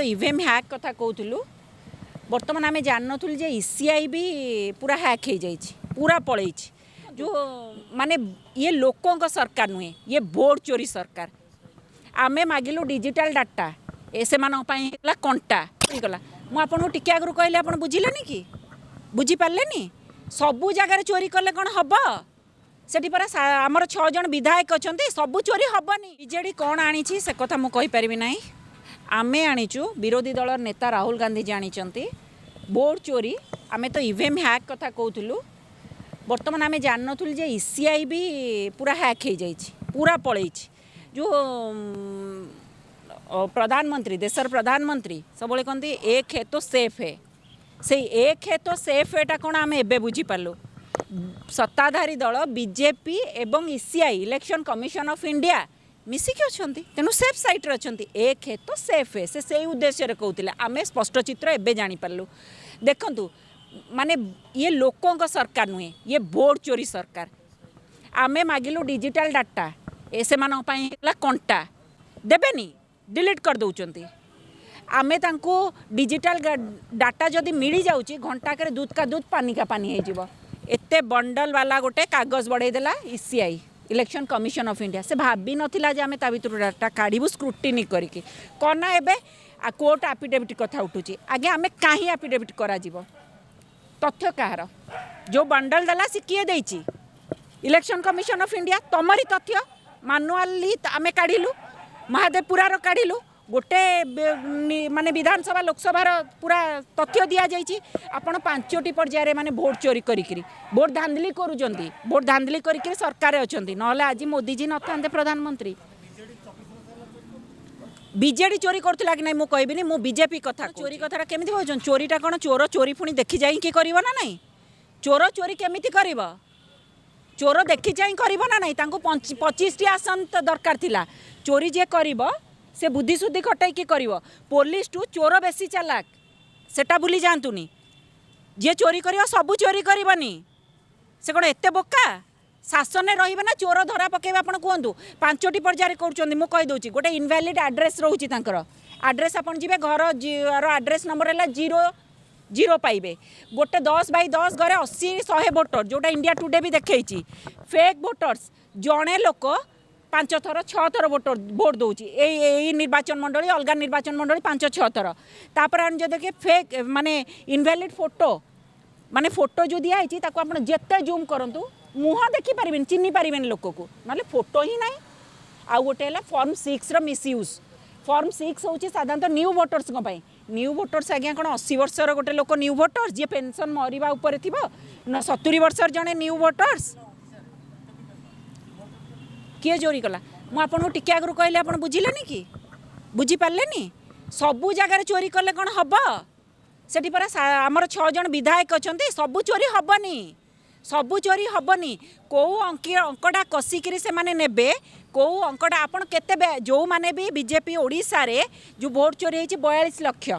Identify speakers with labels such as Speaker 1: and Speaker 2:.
Speaker 1: EVM hack कथा कहूँ बर्तमान आम जान जे ईसीआई भी पूरा हैक हो जाए पूरा पलई जो माने ये लोकों सरकार नुहे ये वोट चोरी सरकार आमे मागिलु डिजिटल डाटा से कंटा गला मुझे टिके आगु कहले आप बुझिलेनी कि बुझीपारे सबू जगार चोरी कले कौन हम सेठी पर आमर 6 जन विधायक अच्छा सबू चोरी हेनी बीजेडी कौन आनी से कथा मुझे ना आमे आनीचु विरोधी दल नेता राहुल गांधी जी आनी वोट चोरी आमे तो इवीएम हैक कथा कहूँ बर्तमान आम जान जे ईसीआई भी पूरा हैक हो जाए पूरा पलई जो प्रधानमंत्री देशर प्रधानमंत्री सब कहते एक है तो सेफ है से एक है तो सेफ एटा कौन आम एबे बुझीपारू सत्ताधारी दल बीजेपी एवं ECI election commission of India मिसिकी अच्छा तेणु सेफ साइट्रे अच्छा एक है तो सेफ है से उद्देश्य कहते आम स्पष्ट चित्र एवं जानीपारू देखु माने ये लोकों सरकार नुहे ये वोट चोरी सरकार आमे मागिलु डिजिटल डाटा से कंटा देबेनी डिलीट कर दौरान आमे तांको डिजिटल डाटा जदि मिली जाऊँगी घंटाकर दूध का दूध पानी का पानी हो एते बंडल वाला गोटे कागज बढ़ेदेला ECI election commission of India से भाभी नथिला जे आमे ता भितर डाटा काढ़ू स्क्रूटिनी करके कना एबे कोर्ट एफिडेविट कथा उठुची आगे आमे काहे एफिडेविट करा जीवो तथ्य कहार जो बंडल देला सी किए देछि इलेक्शन कमिशन ऑफ इंडिया तमरी तथ्य मानुआली आमे काढ़िलु महादेवपुरार काढ़िलु गोटे माने विधानसभा लोकसभा पूरा तथ्य दि जाइए आपण 5टी पर्यायर माने भोट चोरी करी भोट धांधली करुचंती भोट धांधली करी सरकार अच्छा ना आज मोदीजी न था प्रधानमंत्री बीजेडी चोरी करथिला कि नहीं मु कहबिनी मु बीजेपी कथा चोरी कथा केमिति कहउछन चोरीटा कोन चोर चोरी पुणी देखि जाई कि करिवो ना नहीं चोर चोरी केमिति करिवो चोर देखि जाई करिवो ना नहीं तांको 25टी आसन तो दरकार थिला चोरी जे करिवो से बुद्धि शुद्धि खटाई कि करिवो पुलिस टू चोर बेसी चालाक सेटा भूली जातुनी जे चोरी करिवो सबु चोरी करिवनी से कोन एते बोका शासन रही ना चोर धरा पकेबे आपण कहतु 5टी पर्यायर कर कहीदे गोटे इनवैलिड एड्रेस रोचे एड्रेस आप जी घर एड्रेस नंबर है 00 पाइबे गोटे 10 बाई 10 घरे 80-100 भोटर जोटा इंडिया टुडे भी देखी फेक भोटर्स जड़े लोक 5 थर 6 थर भोट दौर निर्वाचन मंडली अलग निर्वाचन मंडली 5-6 थर तापर जो देखिए फेक माने इनवैलिड फोटो माने फोटो जो दिखाई आप जिते जूम करूँ मुह देखी पारे चिन्ह पारे लोक को ना फोटो ही ना आउ गोटे है फॉर्म 6 मिसयूज फॉर्म 6 हूँ साधारणतः न्यू भोटर्स न्यू भोटर्स आज्ञा कौन 80 वर्षर गोटे लोक न्यू भोटर्स जी पेंशन मरवा उपर थी ना 70 वर्षर जड़े न्यू भोटर्स किए चोरी कला मुझे टिके आगु कहले आप बुझिलेनी कि बुझीपारे सबू जगार चोरी कले कौन हम सेठी पर आमर 6 जन विधायक अच्छा सबू चोरी हेनी सबू चोरी हेनी कौ अंकटा कसिकी से माने नेबे कौ अंकटा आपड़ के जो माने भी बीजेपी ओडिशा रे जो भोट चोरी 42 लाख